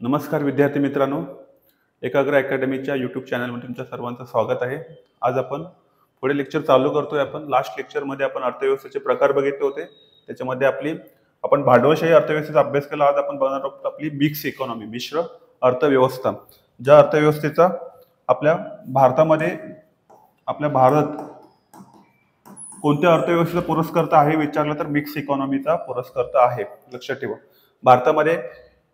नमस्कार विद्यार्थी मित्रांनो, एकाग्र अकॅडमीच्या यूट्यूब चॅनलमध्ये तुमच्या सर्वांचं स्वागत आहे। आज आपण पुढे लेक्चर चालू करतोय। आपण लास्ट लेक्चरमध्ये आपण अर्थव्यवस्थेचे प्रकार बघितले होते। त्याच्यामध्ये आपण भांडवलशाही अर्थव्यवस्थेचा अभ्यास केला। आज आपण बघणार आहोत आपली मिक्स इकॉनॉमी, मिश्र अर्थव्यवस्था। ज्या अर्थव्यवस्थेचा आपल्या भारत कोणत्या अर्थव्यवस्थेचा पुरस्कर्ता आहे विचारलं तर मिक्स इकॉनॉमीचा पुरस्कर्ता आहे। लक्षात ठेवा, भारतामध्ये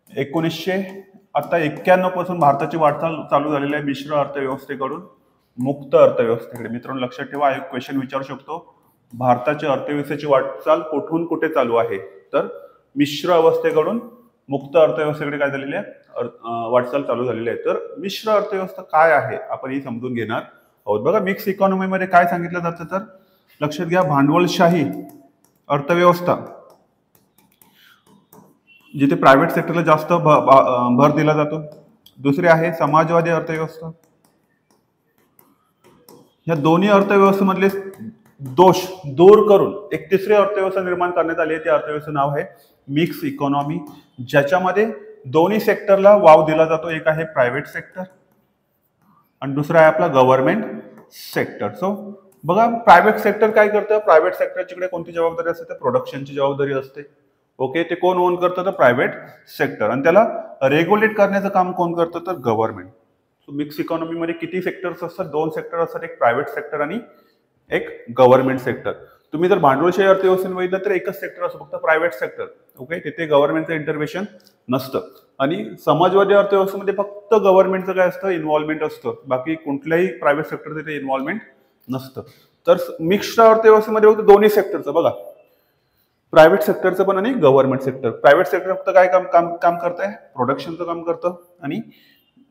1991 पासून भारताची वाटचाल चालू झालेली आहे मिश्र अर्थव्यवस्थेकडून मुक्त अर्थव्यवस्थेकडे। मित्रांनो लक्षात ठेवा, एक क्वेश्चन विचारू शकतो, भारताची अर्थव्यवस्थेची वाटचाल कुठून कुठे चालू आहे? तर मिश्र अवस्थेकडून मुक्त अर्थव्यवस्थेकडे काय झालेली आहे, वाटचाल चालू झालेली आहे। तर मिश्र अर्थव्यवस्था काय आहे आपण ही समजून घेणार आहोत। बघा, मिक्स इकॉनॉमी मध्ये काय सांगितलं जातं तर लक्षात घ्या, भांडवलशाही अर्थव्यवस्था जिथे प्रायव्हेट सेक्टरला जास्त भर दिला जातो। दुसरी आहे समाजवादी अर्थव्यवस्था। या दोन्ही अर्थव्यवस्थेमधले दोष दूर करून एक तिसरी अर्थव्यवस्था निर्माण करण्यात आली आहे। ती अर्थव्यवस्था नाव आहे मिक्स इकॉनॉमी, ज्याच्यामध्ये दोन्ही सेक्टरला वाव दिला जातो। एक आहे प्रायव्हेट सेक्टर आणि दुसरा आहे आपला गव्हर्नमेंट सेक्टर। सो बघा, प्रायव्हेट सेक्टर काय करतं, प्रायव्हेट सेक्टरच्याकडे कोणती जबाबदारी असते तर प्रोडक्शनची जबाबदारी असते। ओके, ते कोण ओन करतं तर प्रायव्हेट सेक्टर, आणि त्याला रेग्युलेट करण्याचं काम कोण करतं तर गव्हर्नमेंट। सो मिक्स इकॉनॉमी मध्ये किती सेक्टर्स असतात? दोन सेक्टर असतात, एक प्रायव्हेट सेक्टर आणि एक गव्हर्नमेंट सेक्टर। तुम्ही जर भांडवलशाही अर्थव्यवस्थेत बघितलं तर एकच सेक्टर असतं, फक्त प्रायव्हेट सेक्टर। ओके, तिथे गव्हर्नमेंटचं इंटरव्हेन्शन नसतं। आणि समाजवादी अर्थव्यवस्थेमध्ये फक्त गव्हर्नमेंटचं काय असतं, इन्व्हॉल्वमेंट असतं, बाकी कुठल्याही प्रायव्हेट सेक्टर तिथे इन्व्हॉल्वमेंट नसतं। तर मिक्स अर्थव्यवस्थेमध्ये फक्त दोन्ही सेक्टरचं बघा, प्रायव्हेट सेक्टरचं पण आणि गव्हर्नमेंट सेक्टर। प्रायव्हेट सेक्टर फक्त काय काम करत आहे, प्रोडक्शनचं काम करतं, आणि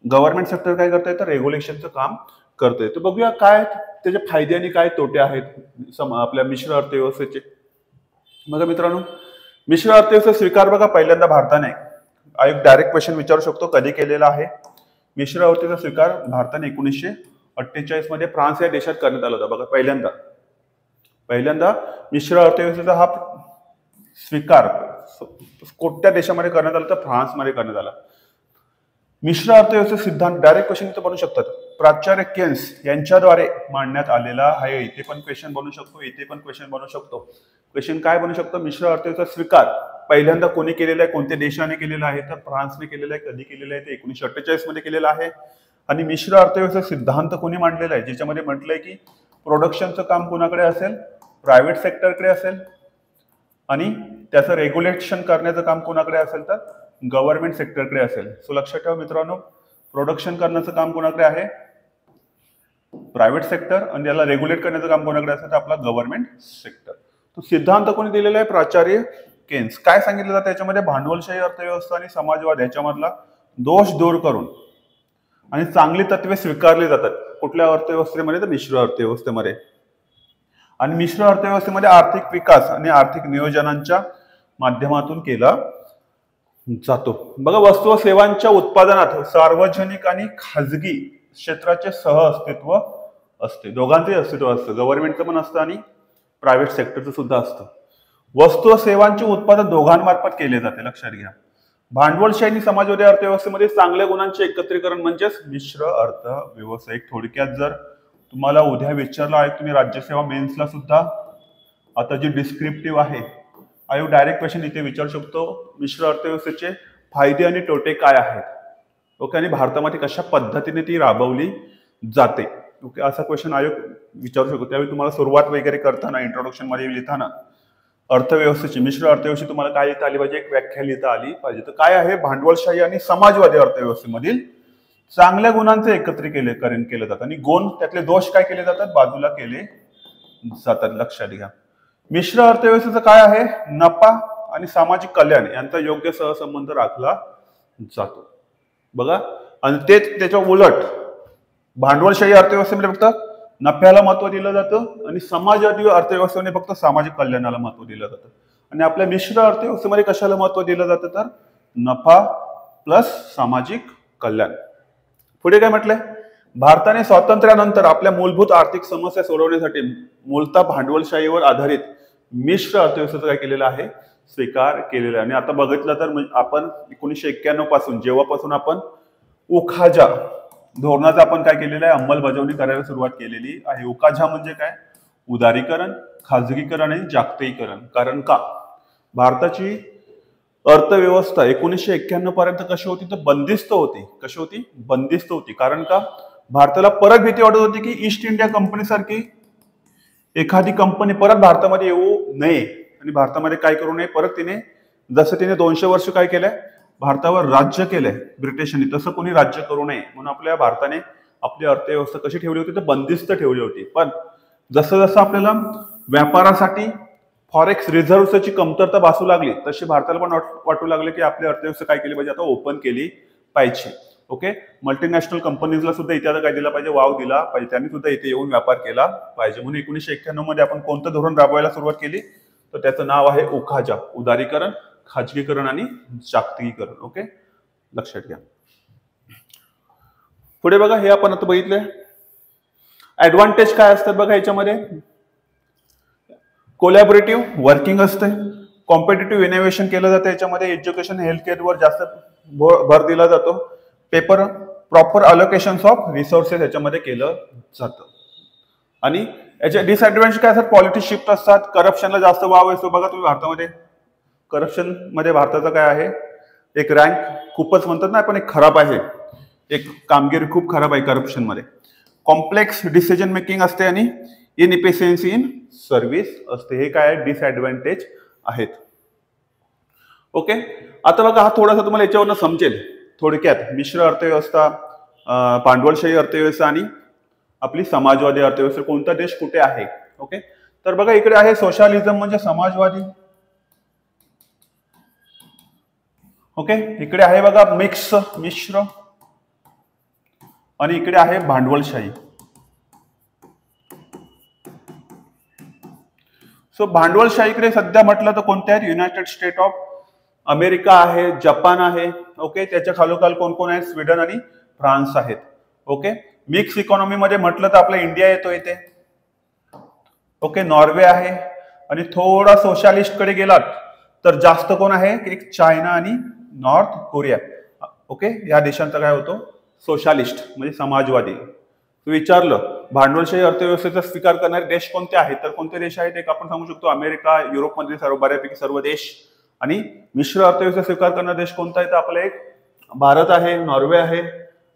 गव्हर्नमेंट सेक्टर काय करत आहे तर रेग्युलेशनचं काम करतंय। तर बघूया काय त्याचे फायदे आणि काय तोटे आहेत आपल्या मिश्र अर्थव्यवस्थेचे। बघा मित्रांनो, मिश्र अर्थव्यवस्था स्वीकार बघा पहिल्यांदा भारताने, एक डायरेक्ट क्वेश्चन विचारू शकतो, कधी केलेला आहे मिश्र अर्थव्यवस्था स्वीकार? भारताने 1948 मध्ये फ्रान्स या देशात करण्यात आला होता। बघा, पहिल्यांदा मिश्र अर्थव्यवस्थेचा हा स्वीकार कोणत्या देशामध्ये करण्यात आला तर फ्रान्समध्ये करण्यात आला। मिश्र अर्थव्यवस्था सिद्धांत डायरेक्ट क्वेश्चन इथे बनू शकतात, प्राचार्य केन्स यांच्याद्वारे मांडण्यात आलेला आहे। इथे पण क्वेश्चन बनू शकतो, इथे पण क्वेश्चन बनू शकतो। क्वेश्चन काय बनू शकतो, मिश्र अर्थव्यवस्था स्वीकार पहिल्यांदा कोणी केलेला आहे, कोणत्या देशाने केलेला आहे तर फ्रान्सने केलेला आहे। कधी केलेला आहे ते 1948 मध्ये केलेला आहे। आणि मिश्र अर्थव्यवस्था सिद्धांत कोणी मांडलेला आहे, ज्याच्यामध्ये म्हटलंय की प्रोडक्शनचं काम कोणाकडे असेल, प्रायव्हेट सेक्टरकडे असेल, आणि त्याचं रेग्युलेशन करण्याचं काम कोणाकडे असेल तर गव्हर्नमेंट सेक्टरकडे असेल। सो लक्षात ठेवा मित्रांनो, प्रोडक्शन करण्याचं काम कोणाकडे आहे, प्रायव्हेट सेक्टर, आणि याला रेग्युलेट करण्याचं काम कोणाकडे असेल तर आपला गव्हर्नमेंट सेक्टर। तो सिद्धांत कोणी दिलेला आहे, प्राचार्य केन्स। काय सांगितलं जातं त्याच्यामध्ये, भांडवलशाही अर्थव्यवस्था आणि समाजवाद याच्यामधला दोष दूर करून आणि चांगली तत्वे स्वीकारली जातात कुठल्या अर्थव्यवस्थेमध्ये तर मिश्र अर्थव्यवस्थेमध्ये। आणि मिश्र अर्थव्यवस्थेमध्ये आर्थिक विकास आणि आर्थिक नियोजनांच्या माध्यमातून केला जातो। बघा, वस्तू व सेवांच्या उत्पादनात सार्वजनिक आणि खाजगी क्षेत्राचे सह अस्तित्व असते, दोघांचंही अस्तित्व असतं, गव्हर्नमेंटचं पण असतं आणि प्रायव्हेट सेक्टरचं सुद्धा असतं। वस्तू व सेवांचे उत्पादन दोघांमार्फत केले जाते, लक्षात घ्या। भांडवलशाही आणि समाजवादी अर्थव्यवस्थेमध्ये चांगल्या गुणांचे एकत्रीकरण म्हणजेच मिश्र अर्थव्यवस्था। एक थोडक्यात जर तुम्हाला उद्या विचारलं आहे, तुम्ही राज्यसेवा मेन्सला सुद्धा आता जी डिस्क्रिप्टिव्ह आहे, आयोग डायरेक्ट क्वेश्चन इथे विचारू शकतो, मिश्र अर्थव्यवस्थेचे फायदे आणि तोटे काय आहेत। ओके, आणि भारतामध्ये कशा पद्धतीने ती राबवली जाते। ओके, असा क्वेश्चन आयोग विचारू शकतो। त्यावेळी तुम्हाला सुरुवात वगैरे करताना, इंट्रोडक्शन मध्ये लिहिताना अर्थव्यवस्थेची, मिश्र अर्थव्यवस्थेची तुम्हाला काय लिहिता आली पाहिजे, एक व्याख्या लिहिता आली पाहिजे। तर काय आहे, भांडवलशाही आणि समाजवादी अर्थव्यवस्थेमधील चांगल्या गुणांचे एकत्रीकरण केले जातात आणि गुण, त्यातले दोष काय केले जातात, बाजूला केले जातात, लक्षात घ्या। मिश्र अर्थव्यवस्थेचं काय आहे, नफा आणि सामाजिक कल्याण यांचा योग्य सहसंबंध राखला जातो। बघा, आणि तेच त्याच्या उलट भांडवलशाही अर्थव्यवस्थेमध्ये फक्त नफ्याला महत्व दिलं जातं आणि समाजवादी अर्थव्यवस्थेमध्ये फक्त सामाजिक कल्याणाला महत्व दिलं जातं। आणि आपल्या मिश्र अर्थव्यवस्थेमध्ये कशाला महत्व दिलं जातं तर नफा प्लस सामाजिक कल्याण। पुढे काय म्हटलंय, भारताने स्वातंत्र्यानंतर आपल्या मूलभूत आर्थिक समस्या सोडवण्यासाठी मूलतः भांडवलशाहीवर आधारित मिश्र अर्थव्यवस्थेचं काय केलेलं आहे, स्वीकार केलेला आहे. आणि आता बघितलं तर आपण 1991 पासून जेव्हापासून आपण ओखाजा धोरणाचा आपण काय केलेलं आहे, अंमलबजावणी करायला सुरुवात केलेली आहे. ओखाजा म्हणजे काय, उदारीकरण, खाजगीकरण आणि जागतिकीकरण. कारण का भारताची अर्थव्यवस्था 1991 पर्यंत कशी होती तर बंदिस्त होती. कशी होती, बंदिस्त होती. कारण का भारताला परत भीती वाटत होती की ईस्ट इंडिया कंपनी सारखी एखादी कंपनी परत भारतामध्ये येऊ नये आणि भारतामध्ये काय करू नये. परत तिने जसं तिने 200 वर्ष काय केलंय, भारतावर राज्य केलंय ब्रिटिशांनी, तसं कोणी राज्य करू नये म्हणून आपल्या भारताने आपली अर्थव्यवस्था कशी ठेवली होती तर बंदिस्त ठेवली होती. पण जसं जसं आपल्याला व्यापारासाठी फॉरेक्स रिझर्व्हची कमतरता भासू लागली तशी भारताला पण वाटू लागले की आपली अर्थव्यवस्था काय केली पाहिजे, आता ओपन केली पाहिजे. ओके, मल्टीनॅशनल कंपनीजला सुद्धा इथे आता काय दिला पाहिजे, वाव दिला पाहिजे. त्यांनी सुद्धा इथे येऊन व्यापार केला पाहिजे. म्हणून 1991 मध्ये आपण कोणतं धोरण राबवायला सुरुवात केली तर त्याचं नाव आहे ओखाजा, उदारीकरण, खाजगीकरण आणि जागतिकीकरण. ओके, लक्षात घ्या. पुढे बघा, हे आपण आता बघितलंय. ऍडव्हान्टेज काय असतात बघा याच्यामध्ये, कोलॅबोरेटिव्ह वर्किंग असते, कॉम्पिटेटिव्ह इनोव्हेशन केलं जातं याच्यामध्ये, एज्युकेशन हेल्थकेअरवर जास्त भर दिला जातो, paper proper allocation of resources याच्यामध्ये केलं जातं. आणि याचे डिसएडव्हान्टेज काय असतात, पॉलिटिक्स शिफ्ट असतात, करप्शनला जास्त वाव असतो. बघा तुम्ही भारतामध्ये करप्शन मध्ये भारताचा काय आहे, एक रँक खूपच म्हणतात ना आपण, एक खराब आहे, एक कामगिरी खूप खराब आहे करप्शन मध्ये. कॉम्प्लेक्स डिसिजन मेकिंग असते आणि इनइफिशियन्सी इन सर्व्हिस असते. हे काय डिसएडव्हान्टेज आहेत. ओके, आता बघा हा थोडासा तुम्हाला याच्यावरनं समजेल थोडक्यात. मिश्र अर्थव्यवस्था, भांडवलशाही अर्थव्यवस्था आणि आपली समाजवादी अर्थव्यवस्था, कोणता देश कुठे आहे. ओके, तर बघा इकडे आहे सोशलिझम म्हणजे समाजवादी. ओके, इकडे आहे बघा मिश्र, आणि इकडे आहे भांडवलशाही. सो भांडवलशाहीकडे सध्या म्हटलं तर कोणत्या आहेत, युनायटेड स्टेट ऑफ अमेरिका आहे, जपान आहे. ओके, त्याच्या खालोखाल कोण कोण आहेत, स्वीडन आणि फ्रान्स आहेत. ओके, मिक्स इकॉनॉमी मध्ये म्हटलं तर आपला इंडिया येतो इथे. ओके, नॉर्वे आहे. आणि थोडा सोशलिस्ट कडे गेलात तर जास्त कोण आहे, एक चायना आणि नॉर्थ कोरिया. ओके, या देशांचा काय होतो, सोशलिस्ट म्हणजे समाजवादी. विचारलं भांडवलशाही अर्थव्यवस्थेचा स्वीकार करणारे देश कोणते आहेत तर कोणते देश आहेत, एक आपण सांगू शकतो अमेरिका, युरोपमध्ये सर्व बऱ्यापैकी सर्व देश. आणि मिश्र अर्थव्यवस्था स्वीकार करणारा देश कोणता आहे तर आपला एक भारत आहे, नॉर्वे आहे.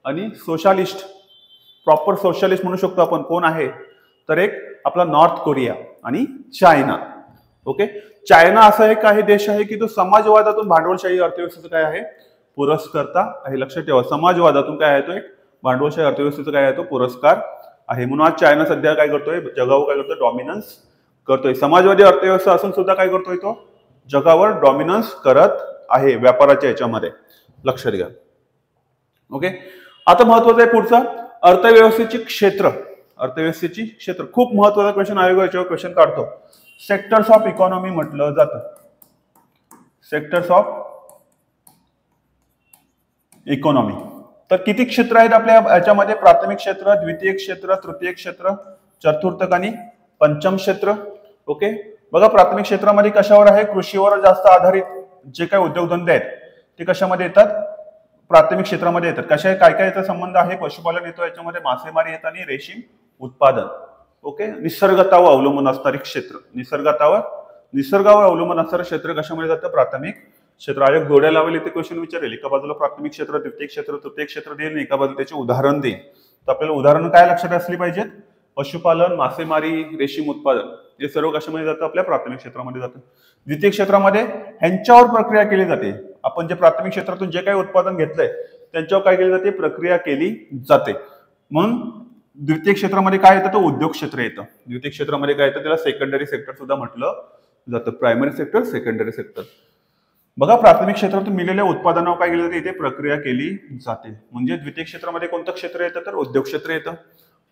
आणि सोशलिस्ट, प्रॉपर सोशलिस्ट म्हणू शकतो आपण कोण आहे तर एक आपला नॉर्थ कोरिया आणि चायना. ओके, चायना असा एक आहे देश आहे की तो समाजवादातून भांडवलशाही अर्थव्यवस्थेचा काय आहे, पुरस्कर्ता आहे. लक्षात ठेवा, समाजवादातून काय आहे तो एक भांडवलशाही अर्थव्यवस्थेचा काय आहे तो पुरस्कार आहे. म्हणून आज चायना सध्या काय करतोय, जगावर काय करतोय, डॉमिनन्स करतोय. समाजवादी अर्थव्यवस्था असून सुद्धा काय करतोय तो जगावर डॉमिनन्स करत आहे व्यापाराच्या याच्यामध्ये. लक्षात घ्या. ओके, आता महत्वाचं आहे पुढचा, अर्थव्यवस्थेची क्षेत्र. अर्थव्यवस्थेची क्षेत्र खूप महत्वाचा क्वेश्चन आयोग याच्यावर क्वेश्चन काढतो. सेक्टर्स ऑफ इकॉनॉमी म्हटलं जातं. सेक्टर्स ऑफ इकॉनॉमी, तर किती क्षेत्र आहेत आपल्या याच्यामध्ये, प्राथमिक क्षेत्र, द्वितीय क्षेत्र, तृतीय क्षेत्र, चतुर्थक आणि पंचम क्षेत्र. ओके, बघा प्राथमिक क्षेत्रामध्ये कशावर आहे, कृषीवर जास्त आधारित जे काही उद्योगधंदे आहेत ते कशामध्ये येतात, प्राथमिक क्षेत्रामध्ये येतात. कशा काय काय याचा संबंध आहे, पशुपालन येतो याच्यामध्ये, मासेमारी येतात आणि रेशीम उत्पादन. ओके, निसर्गतावर अवलंबून असणारे क्षेत्र, निसर्गावर अवलंबून असणारे क्षेत्र कशामध्ये जातं, प्राथमिक क्षेत्र. आयोग जोड्या लावेल इथे क्वेश्चन विचारेल, एका बाजूला प्राथमिक क्षेत्र, द्वितीय क्षेत्र, तृतीय क्षेत्र देईल, एका बाजूला त्याचे उदाहरण देईल. तर आपल्याला उदाहरण काय लक्षात असली पाहिजेत, पशुपालन, मासेमारी, रेशीम उत्पादन, हे सर्व कशामध्ये जातं, आपल्या प्राथमिक क्षेत्रामध्ये जातं. द्वितीय क्षेत्रामध्ये ह्यांच्यावर प्रक्रिया केली जाते. आपण जे प्राथमिक क्षेत्रातून जे काही उत्पादन घेतलंय त्यांच्यावर काय केली जाते, प्रक्रिया केली जाते. म्हणून द्वितीय क्षेत्रामध्ये काय येतं, तो उद्योग क्षेत्र येतं. द्वितीय क्षेत्रामध्ये काय येतं, त्याला सेकंडरी सेक्टर सुद्धा म्हटलं जातं. Primary sector, secondary sector. बघा प्राथमिक क्षेत्रातून मिळालेल्या उत्पादनावर काय केलं जाते, इथे प्रक्रिया केली जाते. म्हणजे द्वितीय क्षेत्रामध्ये कोणतं क्षेत्र येतं तर उद्योग क्षेत्र येतं.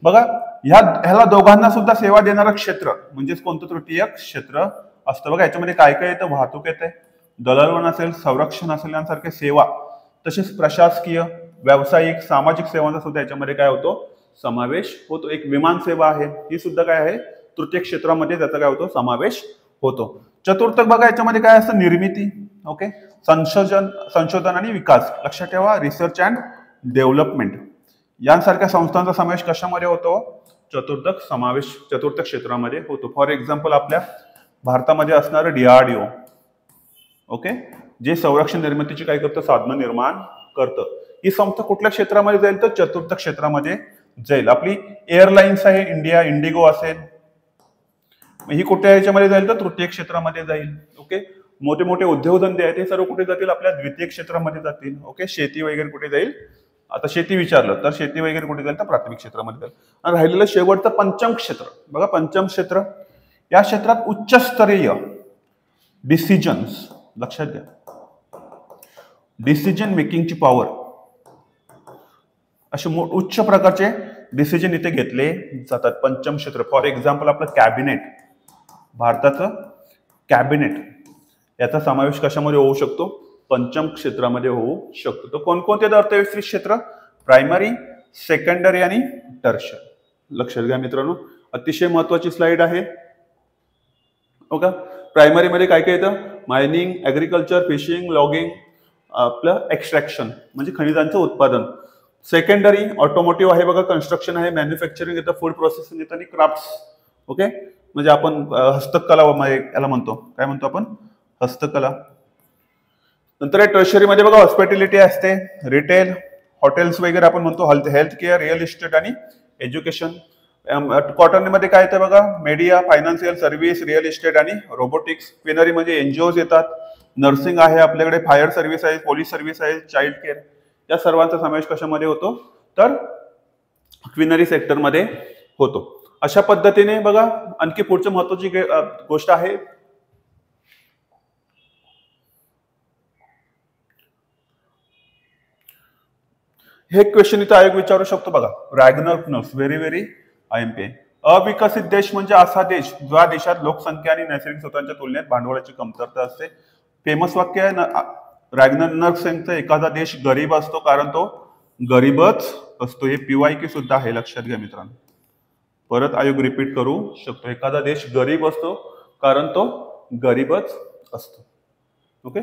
बघा ह्याला दोघांना सुद्धा सेवा देणारं क्षेत्र म्हणजेच कोणतं, तृतीय क्षेत्र असतं. बघा याच्यामध्ये काय काय येतं, वाहतूक येते, दळणवळण असेल, संरक्षण असेल यांसारख्या सेवा, तसेच प्रशासकीय, व्यावसायिक, सामाजिक सेवांचा सुद्धा याच्यामध्ये काय होतो, समावेश होतो. एक विमान सेवा आहे, ही सुद्धा काय आहे, तृतीय क्षेत्रामध्ये त्याचा काय होतो, समावेश होतो. चतुर्थक बघा याच्यामध्ये काय असतं, निर्मिती, ओके, संशोधन आणि विकास, लक्षात ठेवा, रिसर्च अँड डेव्हलपमेंट यांसारख्या संस्थांचा समावेश कशामध्ये होतो, चतुर्थक क्षेत्रामध्ये होतो. फॉर एक्झाम्पल आपल्या भारतामध्ये असणारं DRDO, ओके, जे संरक्षण निर्मितीची काय करतं, साधनं निर्माण करतं. ही संस्था कुठल्या क्षेत्रामध्ये जाईल, तर चतुर्थ क्षेत्रामध्ये जाईल. आपली एअरलाइन्स आहे इंडिया, इंडिगो असेल, ही कुठे याच्यामध्ये जाईल, तर तृतीय क्षेत्रामध्ये जाईल. ओके, मोठे मोठे उद्योगधंदे आहेत हे सर्व कुठे जातील, आपल्या द्वितीय क्षेत्रामध्ये जातील. ओके, शेती वगैरे कुठे जाईल, आता शेती विचारलं तर शेती वगैरे कुठे जाईल, तर प्राथमिक क्षेत्रामध्ये जाईल. आणि राहिलेलं शेवटचं पंचम क्षेत्र बघा, पंचम क्षेत्र, या क्षेत्रात उच्चस्तरीय डिसिजन्स, लक्षात घ्या, डिसिजन मेकिंगची पॉवर, असे उच्च प्रकारचे डिसिजन इथे घेतले जातात. पंचम क्षेत्र, फॉर एक्झाम्पल आपलं कॅबिनेट, भारताचं कॅबिनेट, याचा समावेश कशामध्ये होऊ शकतो, पंचम क्षेत्रामध्ये होऊ शकतो. तर कोणकोणते अर्थव्यवस्थित क्षेत्र, प्रायमरी, सेकंडरी आणि टर्शरी. लक्षात घ्या मित्रांनो, अतिशय महत्वाची स्लाइड आहे. ओके, प्रायमरी मध्ये काय काय येतं, मायनिंग, ऍग्रिकल्चर, फिशिंग, लॉगिंग, आपलं एक्स्ट्रॅक्शन म्हणजे खनिजांचं उत्पादन. सेकंडरी ऑटोमोटिव्ह आहे बघा, कन्स्ट्रक्शन आहे, मॅन्युफॅक्चरिंग येतं, फूड प्रोसेसिंग येतं आणि क्राफ्ट्स. ओके, म्हणजे आपण हस्तकला याला म्हणतो, काय म्हणतो आपण, हस्तकला. नंतर आहे टर्शरी मध्ये बघा, हॉस्पिटॅलिटी असते, रिटेल, हॉटेल्स वगैरे आपण म्हणतो, हेल्थ केअर, रिअल इस्टेट आणि एज्युकेशन. कॉटन मध्ये काय येतं बघा, media, financial service, real estate आणि रोबोटिक्स. क्विनरी मध्ये एनजीओज येतात, नर्सिंग आहे आपल्याकडे, फायर सर्व्हिस आहे, पोलीस सर्व्हिस आहे, चाइल्ड केअर, या सर्वांचा समावेश कशामध्ये होतो, तर क्विनरी सेक्टरमध्ये होतो. अशा पद्धतीने बघा, आणखी पुढची महत्वाची गोष्ट आहे, हे क्वेश्चन इथं आयोग विचारू शकतो बघा, रॅग्नर नर्स, व्हेरी IMP. अविकसित देश म्हणजे असा देश ज्या देशात लोकसंख्या आणि नैसर्गिक स्रोतांच्या तुलनेत भांडवलाची कमतरता असते. फेमस वाक्य आहे रॅग्नर नर्स यांचं, एखादा देश गरीब असतो कारण तो गरीबच असतो. हे PYQ सुद्धा आहे, लक्षात घ्या मित्रांनो. परत आयोग रिपीट करू शकतो, एखादा देश गरीब असतो कारण तो गरीबच असतो. ओके,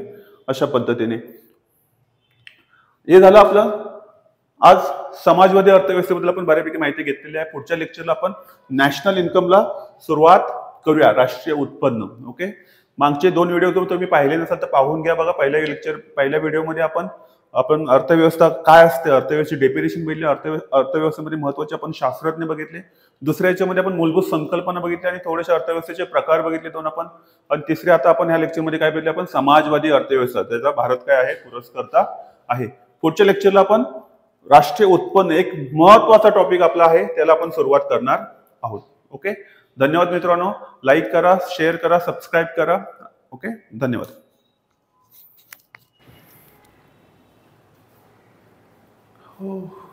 अशा पद्धतीने हे झालं आपलं. आज समाजवादी अर्थव्यवस्थेबद्दल आपण बऱ्यापैकी माहिती घेतलेली आहे. पुढच्या लेक्चरला आपण नॅशनल इन्कमला सुरुवात करूया, राष्ट्रीय उत्पन्न. ओके, मागचे 2 व्हिडिओ तुम्ही पाहिले नसाल तर पाहून घ्या बघा. पहिल्या व्हिडिओमध्ये आपण अर्थव्यवस्था काय असते, अर्थव्यवस्थेची डेफिनेशन बघितली, अर्थव्यवस्थेमध्ये महत्वाचे आपण शास्त्रज्ञ बघितले. दुसऱ्या याच्यामध्ये आपण मूलभूत संकल्पना बघितली आणि थोडेसे अर्थव्यवस्थेचे प्रकार बघितले 2 आपण. आणि तिसरे आता आपण ह्या लेक्चरमध्ये काय बघितले, आपण समाजवादी अर्थव्यवस्था, त्याचा भारत काय आहे, पुरस्कर्ता आहे. पुढच्या लेक्चरला आपण राष्ट्रीय उत्पन्न, एक महत्वाचा टॉपिक आपला आहे, त्याला आपण सुरुवात करणार आहोत. ओके, धन्यवाद मित्रांनो. लाईक करा, शेअर करा, सबस्क्राईब करा. ओके, धन्यवाद. हो.